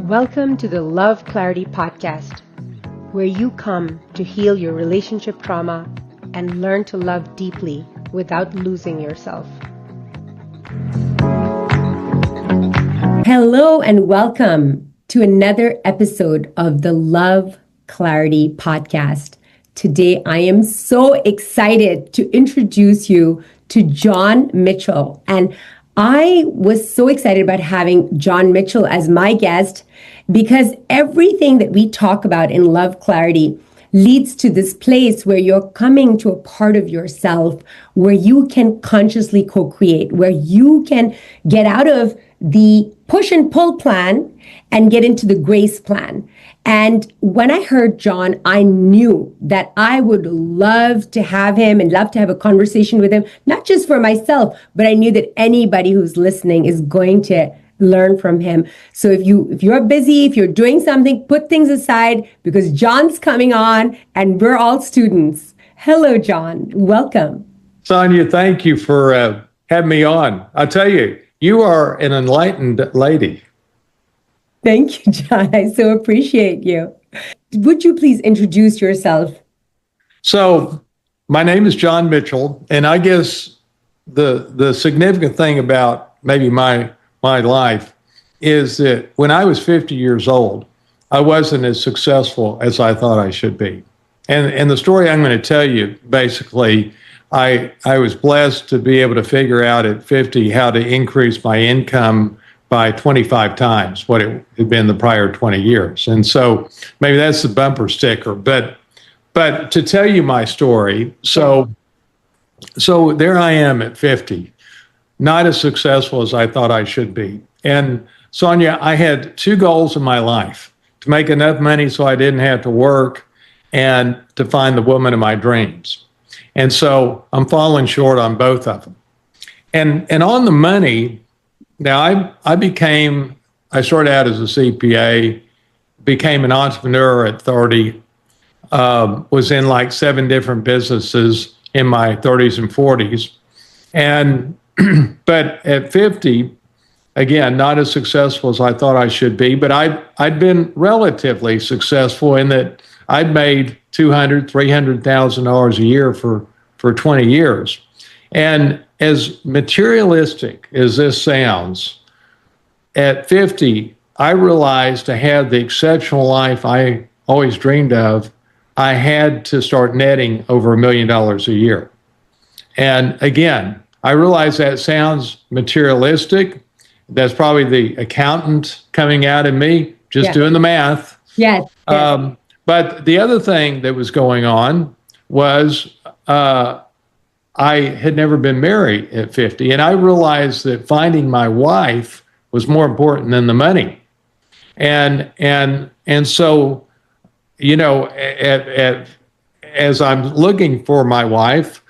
Welcome to the Love Clarity Podcast, where you come to heal your relationship trauma and learn to love deeply without losing yourself. Hello and welcome to another episode of the Love Clarity Podcast. Today, I am so excited to introduce you to John Mitchell. And I was so excited about having John Mitchell as my guest because everything that we talk about in Love Clarity leads to this place where you're coming to a part of yourself where you can consciously co-create, where you can get out of the push and pull plan and get into the grace plan. And when I heard John, I knew that I would love to have him and love to have a conversation with him, not just for myself, but I knew that anybody who's listening is going to learn from him. So if you're busy, if you're doing something, put things aside because John's coming on and we're all students. Hello, John. Welcome. Sonia, thank you for having me on. I tell you, you are an enlightened lady. Thank you, John. I so appreciate you. Would you please introduce yourself? So my name is John Mitchell, and I guess the significant thing about maybe my life is that when I was 50 years old, I wasn't as successful as I thought I should be. And the story I'm going to tell you, basically, I was blessed to be able to figure out at 50 how to increase my income by 25 times what it had been the prior 20 years. And so maybe that's the bumper sticker. But to tell you my story, so there I am at 50, not as successful as I thought I should be. And Sonia, I had two goals in my life: to make enough money so I didn't have to work and to find the woman of my dreams. And so I'm falling short on both of them. And on the money, now I started out as a CPA, became an entrepreneur at 30, was in like 7 different businesses in my 30s and 40s. And, but at 50, again, not as successful as I thought I should be, but I'd been relatively successful in that I'd made $200,000, $300,000 a year for 20 years. And as materialistic as this sounds, at 50, I realized to have the exceptional life I always dreamed of, I had to start netting over $1 million a year. And again, I realize that sounds materialistic. That's probably the accountant coming out in me, just doing the math. Yes. But the other thing that was going on was I had never been married at 50, and I realized that finding my wife was more important than the money. And so, you know, as I'm looking for my wife,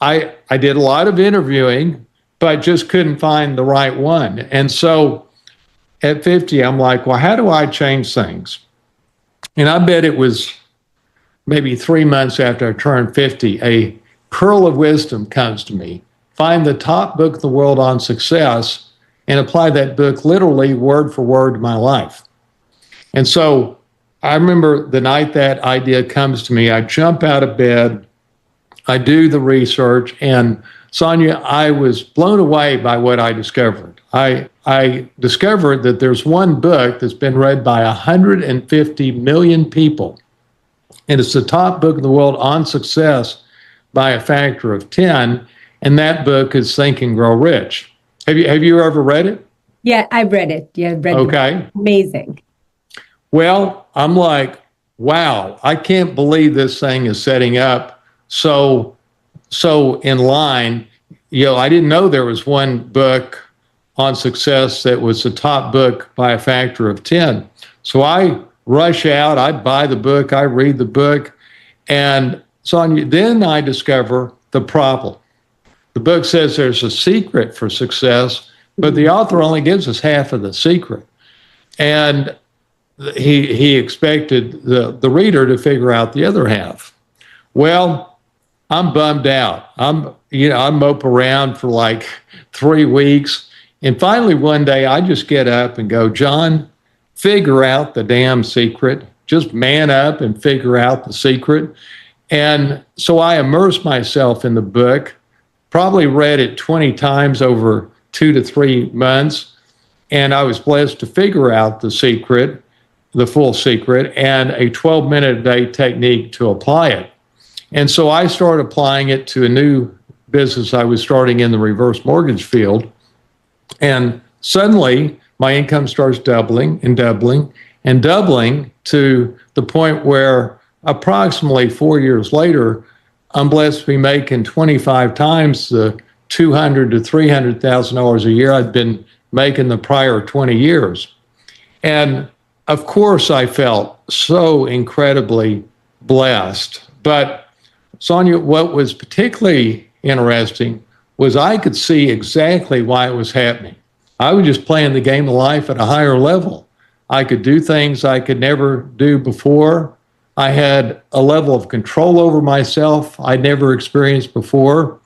I did a lot of interviewing, but just couldn't find the right one. And so at 50, I'm like, well, how do I change things? And I bet it was maybe 3 months after I turned 50, a pearl of wisdom comes to me. Find the top book in the world on success and apply that book literally word for word to my life. And so I remember the night that idea comes to me, I jump out of bed, I do the research, and Sonia, I was blown away by what I discovered. I discovered that there's one book that's been read by 150 million people, and it's the top book in the world on success by a factor of 10, and that book is Think and Grow Rich. Have you ever read it? Yeah, I've read it. Yeah, I've read it. Amazing. Well, I'm like, wow, I can't believe this thing is setting up so in line. You know, I didn't know there was one book on success that was the top book by a factor of 10. So I rush out, I buy the book, I read the book, and then I discover the problem. The book says there's a secret for success, but the author only gives us half of the secret. And he expected the reader to figure out the other half. Well, I'm bummed out. I mope around for like 3 weeks. And finally, one day I just get up and go, John, figure out the damn secret. Just man up and figure out the secret. And so I immersed myself in the book, probably read it 20 times over 2 to 3 months. And I was blessed to figure out the secret, the full secret, and a 12-minute a day technique to apply it. And so I started applying it to a new business I was starting in the reverse mortgage field. And suddenly my income starts doubling and doubling and doubling to the point where approximately 4 years later, I'm blessed to be making 25 times the $200,000 to $300,000 a year I'd been making the prior 20 years. And of course, I felt so incredibly blessed. But Sonia, what was particularly interesting was I could see exactly why it was happening. I was just playing the game of life at a higher level. I could do things I could never do before. I had a level of control over myself I'd never experienced before.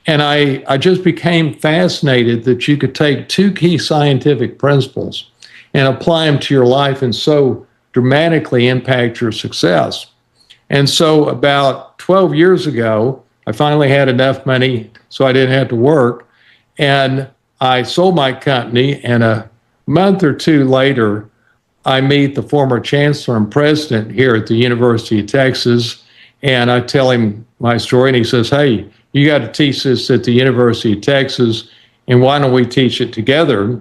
And I just became fascinated that you could take 2 key scientific principles and apply them to your life and so dramatically impact your success. And so about 12 years ago, I finally had enough money so I didn't have to work. And I sold my company, and a month or 2 later, I meet the former chancellor and president here at the University of Texas, and I tell him my story, and he says, "Hey, you got to teach this at the University of Texas, and why don't we teach it together?"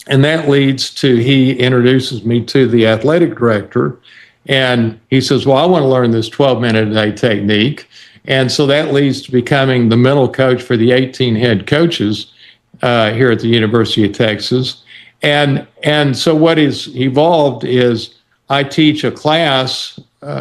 And that leads to, he introduces me to the athletic director, and he says, "Well, I want to learn this 12-minute a day technique." And so that leads to becoming the mental coach for the 18 head coaches here at the University of Texas. And so what is evolved is I teach a class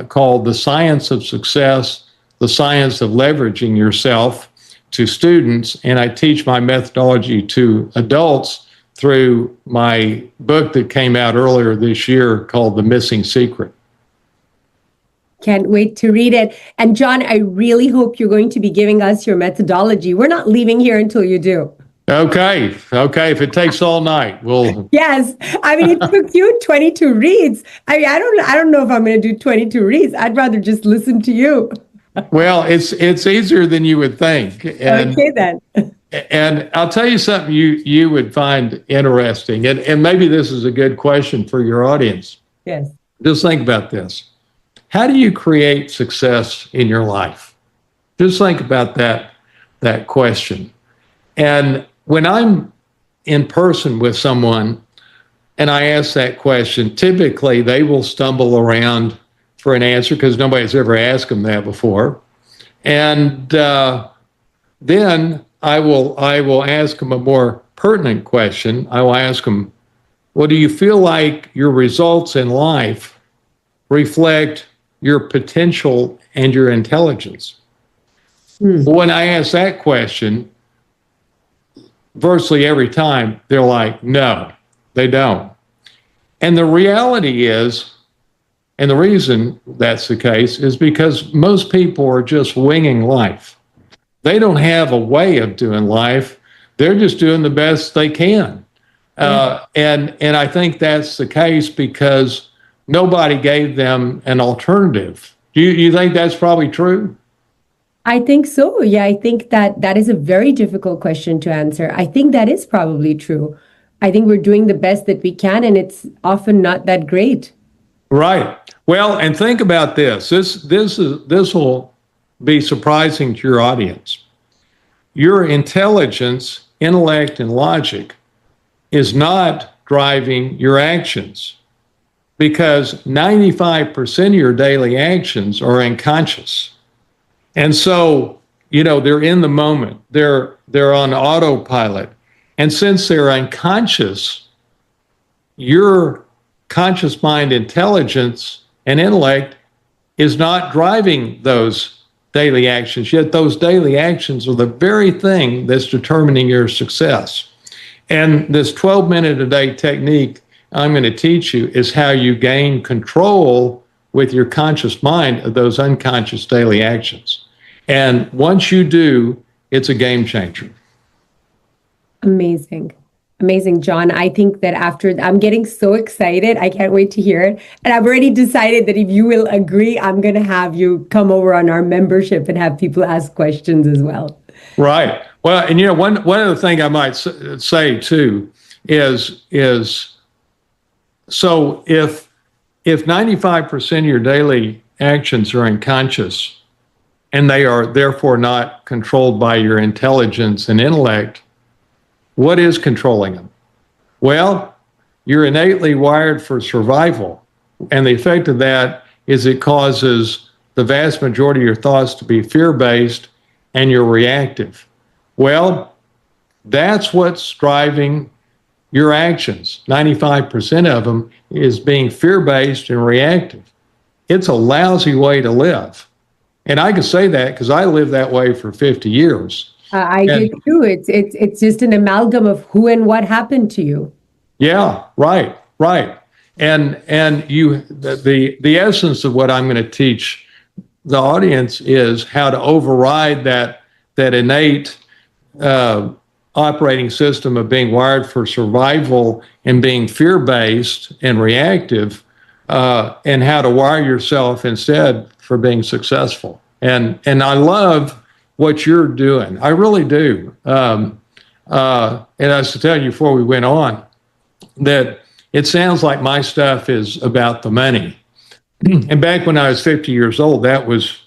called The Science of Success, the Science of Leveraging Yourself, to students, and I teach my methodology to adults through my book that came out earlier this year called The Missing Secret. Can't wait to read it. And John, I really hope you're going to be giving us your methodology. We're not leaving here until you do. Okay. If it takes all night, we'll. Yes. I mean, it took you 22 reads. I mean, I don't know if I'm going to do 22 reads. I'd rather just listen to you. Well, it's easier than you would think. And, okay, then. And I'll tell you something you would find interesting. And maybe this is a good question for your audience. Yes. Just think about this. How do you create success in your life? Just think about that question. And when I'm in person with someone and I ask that question, typically they will stumble around for an answer because nobody's ever asked them that before. And then I will ask them a more pertinent question. I will ask them, well, do you feel like your results in life reflect your potential and your intelligence? When I ask that question, virtually every time they're like, no, they don't. And the reality is, and the reason that's the case is because most people are just winging life. They don't have a way of doing life. They're just doing the best they can. And I think that's the case because nobody gave them an alternative. Do you think that's probably true? I think so. Yeah, I think that is a very difficult question to answer. I think that is probably true. I think we're doing the best that we can, and it's often not that great. Right. Well, and think about this. This will be surprising to your audience. Your intelligence, intellect, and logic is not driving your actions because 95% of your daily actions are unconscious. And so, they're in the moment. They're on autopilot. And since they're unconscious, your conscious mind intelligence and intellect is not driving those daily actions, yet those daily actions are the very thing that's determining your success. And this 12-minute a day technique I'm going to teach you is how you gain control with your conscious mind of those unconscious daily actions. And once you do, it's a game changer. Amazing. Amazing, John. I think that I'm getting so excited. I can't wait to hear it. And I've already decided that if you will agree, I'm going to have you come over on our membership and have people ask questions as well. Right. Well, and one other thing I might say too is so if 95% of your daily actions are unconscious and they are therefore not controlled by your intelligence and intellect, what is controlling them? Well, you're innately wired for survival. And the effect of that is it causes the vast majority of your thoughts to be fear-based and you're reactive. Well, that's what's driving your actions. 95% of them is being fear-based and reactive. It's a lousy way to live. And I can say that because I lived that way for 50 years. I did too. It's just an amalgam of who and what happened to you. Yeah, right. And you the essence of what I'm going to teach the audience is how to override that innate operating system of being wired for survival and being fear-based and reactive, and how to wire yourself instead for being successful. And I love what you're doing. I really do. And I was to tell you before we went on that it sounds like my stuff is about the money. And back when I was 50 years old, that was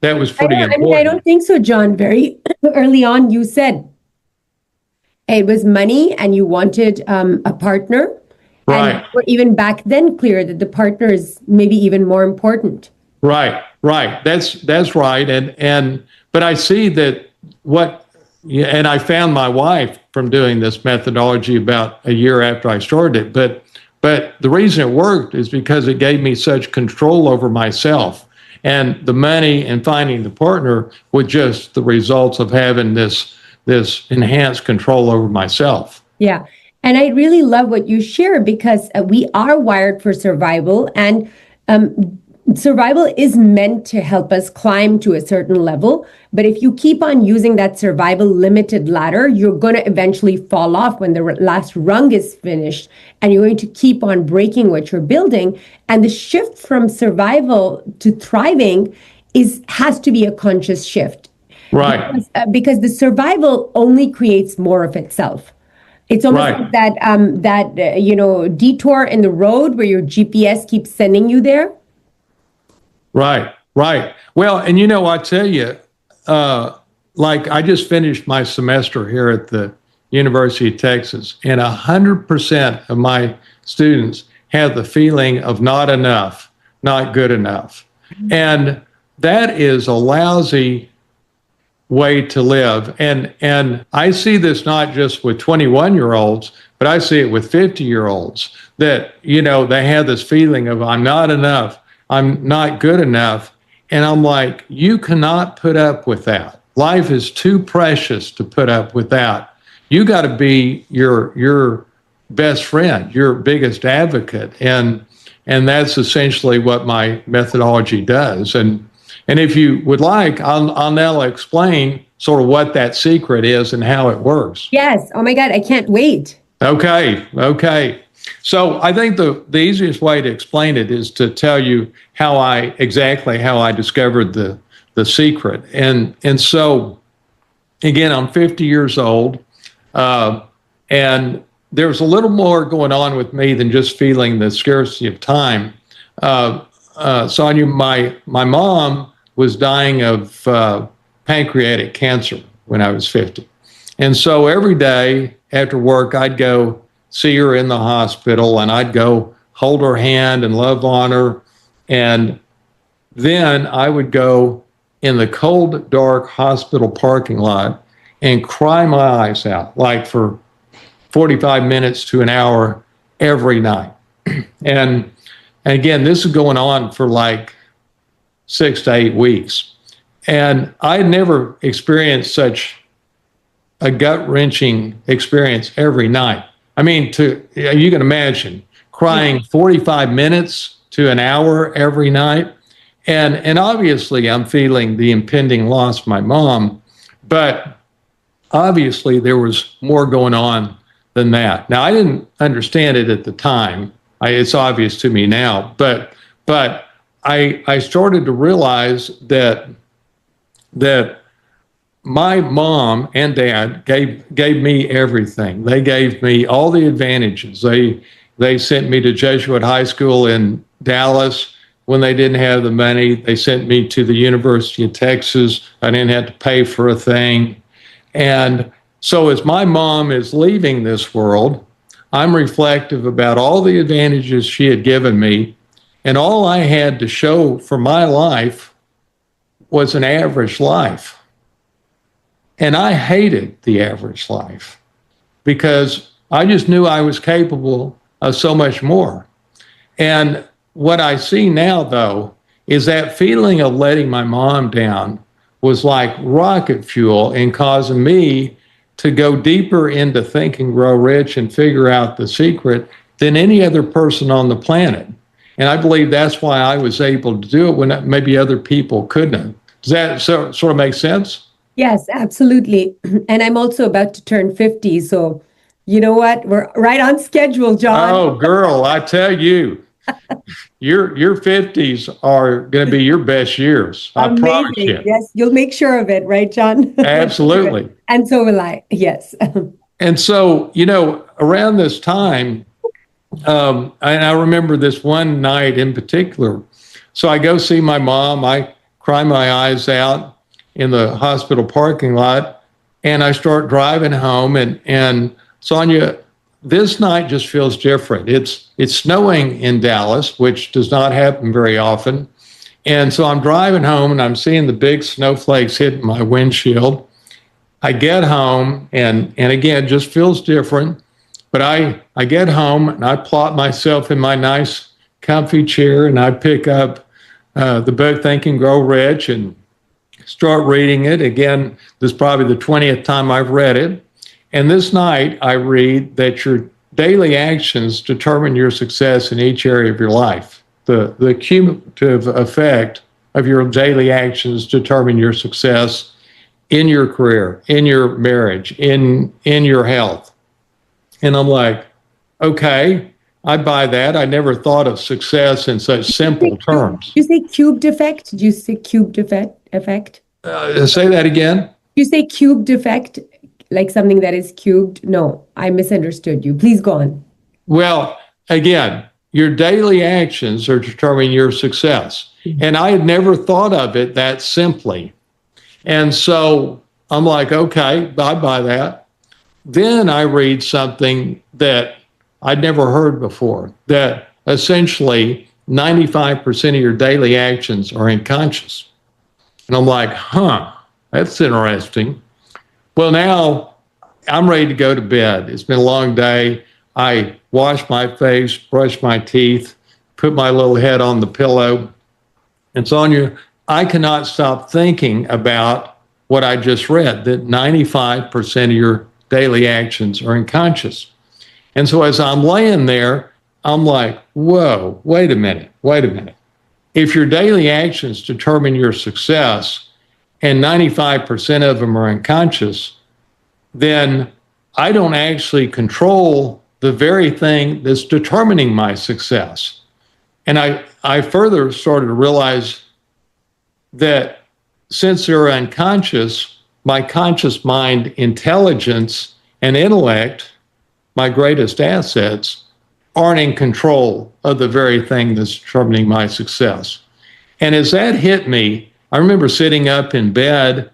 pretty important. I don't think so, John. Very early on, you said it was money and you wanted a partner. Right. And or even back then clear that the partner is maybe even more important. Right. That's right. But I see that and I found my wife from doing this methodology about a year after I started it. But the reason it worked is because it gave me such control over myself. And the money and finding the partner were just the results of having this enhanced control over myself. Yeah. And I really love what you share because we are wired for survival, and survival is meant to help us climb to a certain level. But if you keep on using that survival limited ladder, you're going to eventually fall off when the last rung is finished, and you're going to keep on breaking what you're building. And the shift from survival to thriving has to be a conscious shift. Right. Because the survival only creates more of itself. It's almost like that detour in the road where your GPS keeps sending you there. Right. Well, and I tell you, like I just finished my semester here at the University of Texas, and 100% of my students have the feeling of not enough, not good enough. And that is a lousy way to live. And I see this not just with 21-year-olds, but I see it with 50-year-olds that, they have this feeling of I'm not enough, I'm not good enough. And I'm like, you cannot put up with that. Life is too precious to put up with that. You got to be your best friend, your biggest advocate. And that's essentially what my methodology does. And if you would like, I'll now explain sort of what that secret is and how it works. Yes. Oh my God, I can't wait. Okay. So I think the easiest way to explain it is to tell you how I discovered the secret. And so, again, I'm 50 years old, and there's a little more going on with me than just feeling the scarcity of time. So I knew my mom was dying of pancreatic cancer when I was 50. And so every day after work, I'd go see her in the hospital, and I'd go hold her hand and love on her. And then I would go in the cold, dark hospital parking lot and cry my eyes out, like for 45 minutes to an hour every night. And again, this is going on for like 6 to 8 weeks. And I had never experienced such a gut-wrenching experience every night. I mean, you can imagine crying 45 minutes to an hour every night. And obviously I'm feeling the impending loss of my mom, but obviously there was more going on than that. Now, I didn't understand it at the time. It's obvious to me now, but I started to realize that my mom and dad gave me everything. They gave me all the advantages. They sent me to Jesuit High School in Dallas when they didn't have the money. They sent me to the University of Texas. I didn't have to pay for a thing. And so as my mom is leaving this world, I'm reflective about all the advantages she had given me. And all I had to show for my life was an average life. And I hated the average life because I just knew I was capable of so much more. And what I see now, though, is that feeling of letting my mom down was like rocket fuel in causing me to go deeper into Think and Grow Rich and figure out the secret than any other person on the planet. And I believe that's why I was able to do it when maybe other people couldn't have. Does that sort of make sense? Yes, absolutely. And I'm also about to turn 50. So you know what? We're right on schedule, John. Oh, girl, I tell you, your 50s are going to be your best years. I promise you. Yes, you'll make sure of it, right, John? Absolutely. And so will I. Yes. And so, around this time, and I remember this one night in particular. So I go see my mom. I cry my eyes out in the hospital parking lot, and I start driving home. And Sonia, this night just feels different. It's snowing in Dallas, which does not happen very often. And so I'm driving home and I'm seeing the big snowflakes hitting my windshield. I get home and again, it just feels different. But I get home and I plop myself in my nice comfy chair and I pick up the book Think and Grow Rich and start reading it. Again, this is probably the 20th time I've read it. And this night I read that your daily actions determine your success in each area of your life. The cumulative effect of your daily actions determine your success in your career, in your marriage, in your health. And I'm like, okay, I buy that. I never thought of success in such simple terms. Did you say cubed effect? Did you say cubed effect? Say that again. You say cubed effect, like something that is cubed? No, I misunderstood you. Please go on. Well, again, your daily actions are determining your success. And I had never thought of it that simply. And so I'm like, okay, I buy that. Then I read something that I'd never heard before, that essentially 95% of your daily actions are unconscious. And I'm like, that's interesting. Well, now I'm ready to go to bed. It's been a long day. I wash my face, brush my teeth, put my little head on the pillow. And Sonia, I cannot stop thinking about what I just read, that 95% of your daily actions are unconscious. And so as I'm laying there, I'm like, whoa, wait a minute. If your daily actions determine your success and 95% of them are unconscious, then I don't actually control the very thing that's determining my success. And I further started to realize that since they're unconscious, my conscious mind, intelligence, and intellect, my greatest assets, aren't in control of the very thing that's determining my success. And as that hit me, I remember sitting up in bed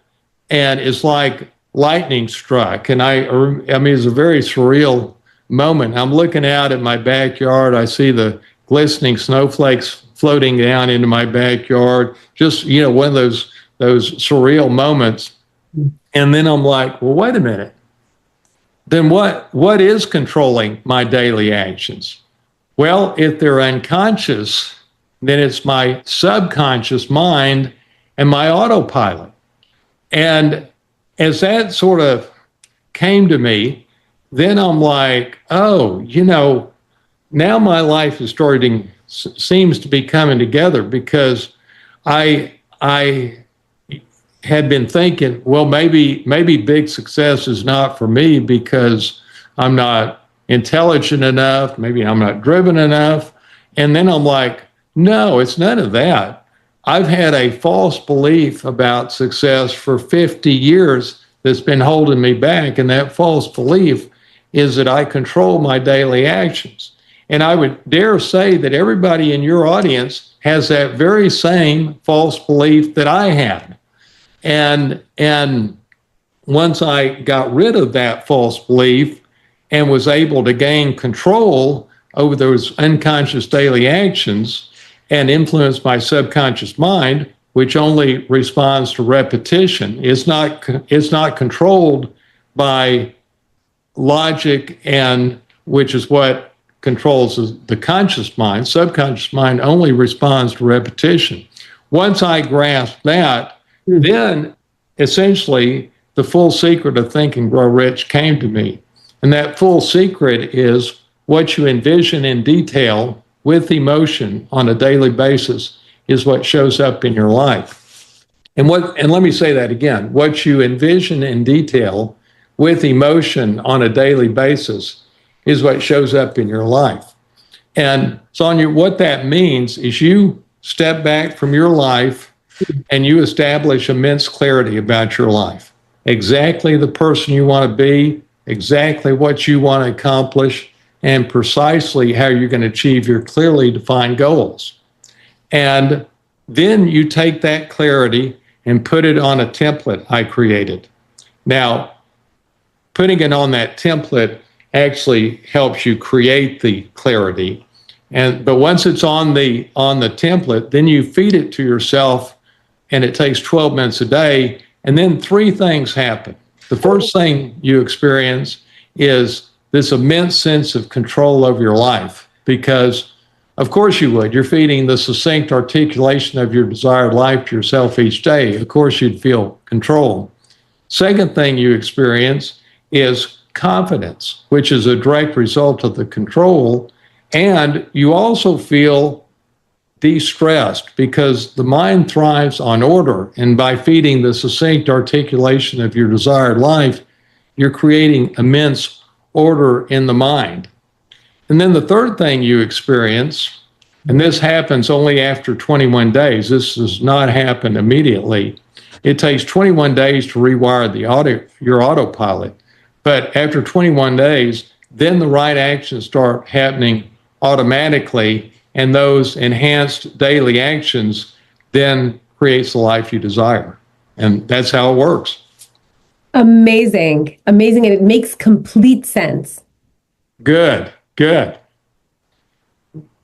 and it's like lightning struck. And I mean, it's a very surreal moment. I'm looking out at my backyard. I see the glistening snowflakes floating down into my backyard. Just, one of those surreal moments. And then I'm like, well, wait a minute. Then what is controlling my daily actions? Well, if they're unconscious, then it's my subconscious mind and my autopilot. And as that sort of came to me, then I'm like, oh, now my life is seems to be coming together, because I had been thinking, well, maybe big success is not for me because I'm not intelligent enough, maybe I'm not driven enough. And then I'm like, no, it's none of that. I've had a false belief about success for 50 years that's been holding me back. And that false belief is that I control my daily actions. And I would dare say that everybody in your audience has that very same false belief that I had. And once I got rid of that false belief and was able to gain control over those unconscious daily actions and influence my subconscious mind, which only responds to repetition, it's not controlled by logic, and which is what controls the conscious mind. Subconscious mind only responds to repetition. Once I grasped that, then essentially the full secret of Think and Grow Rich came to me. And that full secret is what you envision in detail with emotion on a daily basis is what shows up in your life. And let me say that again, what you envision in detail with emotion on a daily basis is what shows up in your life. And Sonia, what that means is you step back from your life and you establish immense clarity about your life. Exactly the person you want to be, exactly what you want to accomplish, and precisely how you're going to achieve your clearly defined goals. And then you take that clarity and put it on a template I created. Now, putting it on that template actually helps you create the clarity. But once it's on the template, then you feed it to yourself, and it takes 12 minutes a day. And then three things happen. The first thing you experience is this immense sense of control over your life, because of course you would. You're feeding the succinct articulation of your desired life to yourself each day. Of course you'd feel control. Second thing you experience is confidence, which is a direct result of the control. And you also feel de-stressed because the mind thrives on order. And by feeding the succinct articulation of your desired life, you're creating immense order in the mind. And then the third thing you experience, and this happens only after 21 days, this does not happen immediately. It takes 21 days to rewire your autopilot. But after 21 days, then the right actions start happening automatically, and those enhanced daily actions then creates the life you desire. And that's how it works. Amazing. Amazing. And it makes complete sense. Good.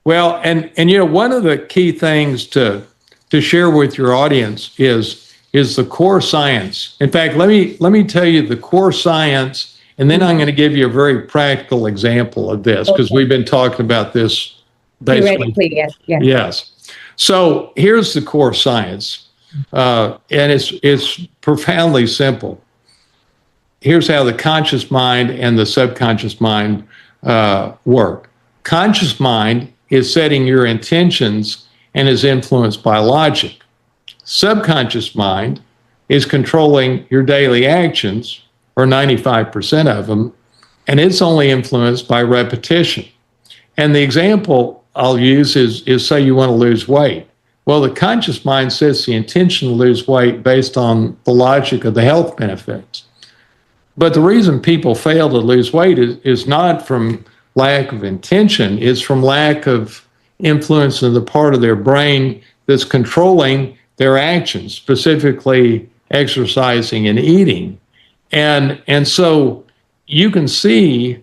Well, and one of the key things to share with your audience is the core science. In fact, let me tell you the core science, and then I'm going to give you a very practical example of this, because we've been talking about this basically. Yes. So here's the core science, and it's profoundly simple. Here's how the conscious mind and the subconscious mind work. Conscious mind is setting your intentions and is influenced by logic. Subconscious mind is controlling your daily actions, or 95% of them, and it's only influenced by repetition. And the example I'll use is say you want to lose weight. Well, the conscious mind sets the intention to lose weight based on the logic of the health benefits. But the reason people fail to lose weight is not from lack of intention, it's from lack of influence in the part of their brain that's controlling their actions, specifically exercising and eating. And so you can see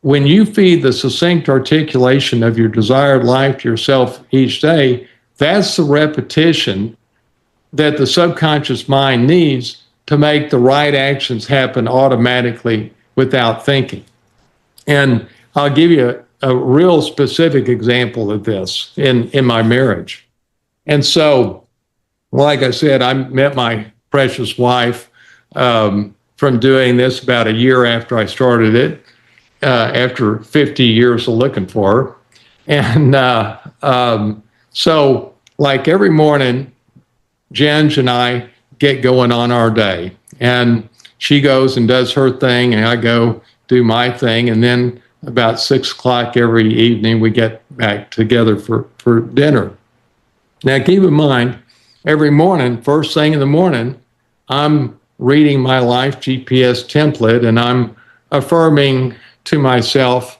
when you feed the succinct articulation of your desired life to yourself each day, that's the repetition that the subconscious mind needs to make the right actions happen automatically without thinking. And I'll give you a real specific example of this in my marriage. And so, like I said, I met my precious wife from doing this about a year after I started it, after 50 years of looking for her. And so, like every morning, Jen and I get going on our day. And she goes and does her thing, and I go do my thing, and then about 6 o'clock every evening, we get back together for dinner. Now, keep in mind, every morning, first thing in the morning, I'm reading my Life GPS template, and I'm affirming to myself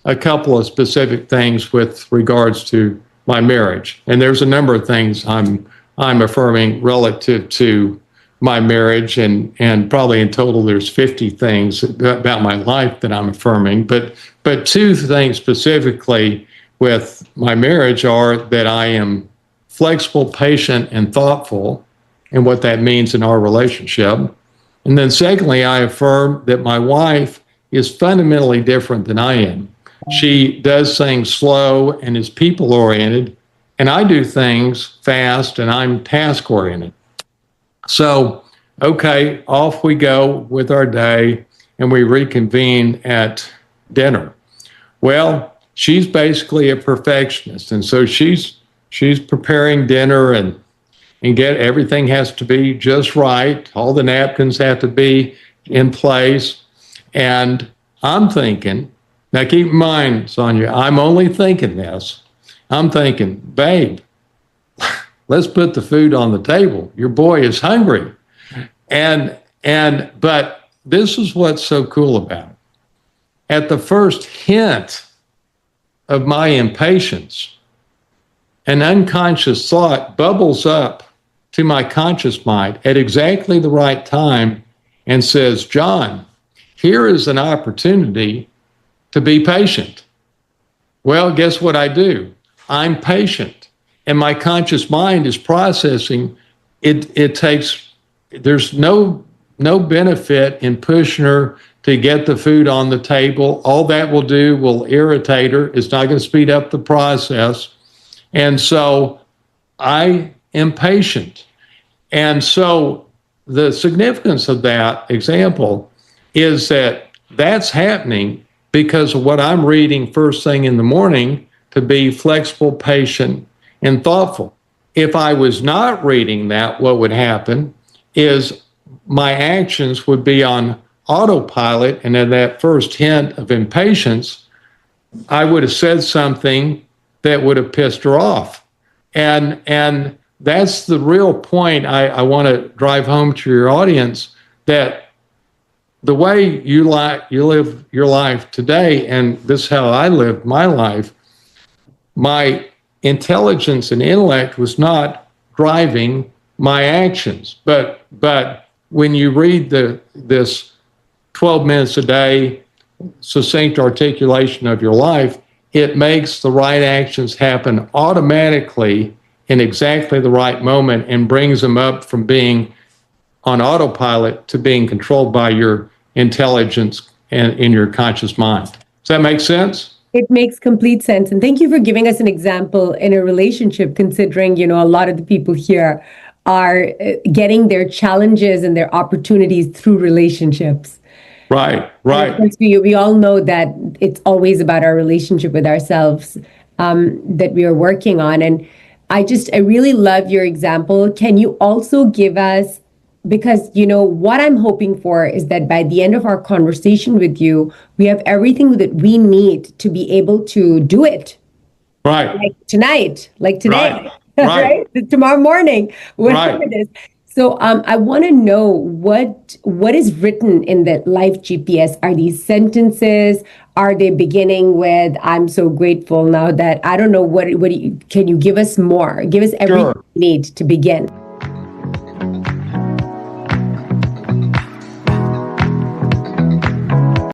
a couple of specific things with regards to my marriage. And there's a number of things I'm affirming relative to my marriage, and probably in total there's 50 things about my life that I'm affirming. But two things specifically with my marriage are that I am flexible, patient, and thoughtful, and what that means in our relationship. And then secondly, I affirm that my wife is fundamentally different than I am. She does things slow and is people-oriented, and I do things fast and I'm task-oriented. So, okay, off we go with our day, and we reconvene at dinner. Well, she's basically a perfectionist, and so she's preparing dinner, and get everything has to be just right. All the napkins have to be in place. And I'm thinking, now keep in mind, Sonia, I'm only thinking this. I'm thinking, babe, let's put the food on the table. Your boy is hungry. But this is what's so cool about it. At the first hint of my impatience, an unconscious thought bubbles up to my conscious mind at exactly the right time and says, John, here is an opportunity to be patient. Well, guess what I do? I'm patient, and my conscious mind is processing. There's no benefit in pushing her to get the food on the table. All that will do will irritate her. It's not going to speed up the process. And so I am patient. And so the significance of that example is that that's happening because of what I'm reading first thing in the morning, to be flexible, patient, and thoughtful. If I was not reading that, what would happen is my actions would be on autopilot, and at that first hint of impatience, I would have said something that would have pissed her off. And that's the real point I want to drive home to your audience, that the way you live your life today, and this is how I lived my life, my intelligence and intellect was not driving my actions. But when you read this 12 minutes a day, succinct articulation of your life, it makes the right actions happen automatically in exactly the right moment, and brings them up from being on autopilot to being controlled by your intelligence and in your conscious mind. Does that make sense? It makes complete sense. And thank you for giving us an example in a relationship, considering, a lot of the people here are getting their challenges and their opportunities through relationships. Right. We all know that it's always about our relationship with ourselves that we are working on. And I really love your example. Can you also give us, because what I'm hoping for is that by the end of our conversation with you, we have everything that we need to be able to do it. Right. Like tonight, like today, right? Tomorrow morning, whatever it is. So I want to know what is written in the Life GPS. Are these sentences? Are they beginning with "I'm so grateful now that"? I don't know. Can you give us more? Give us everything we need to begin.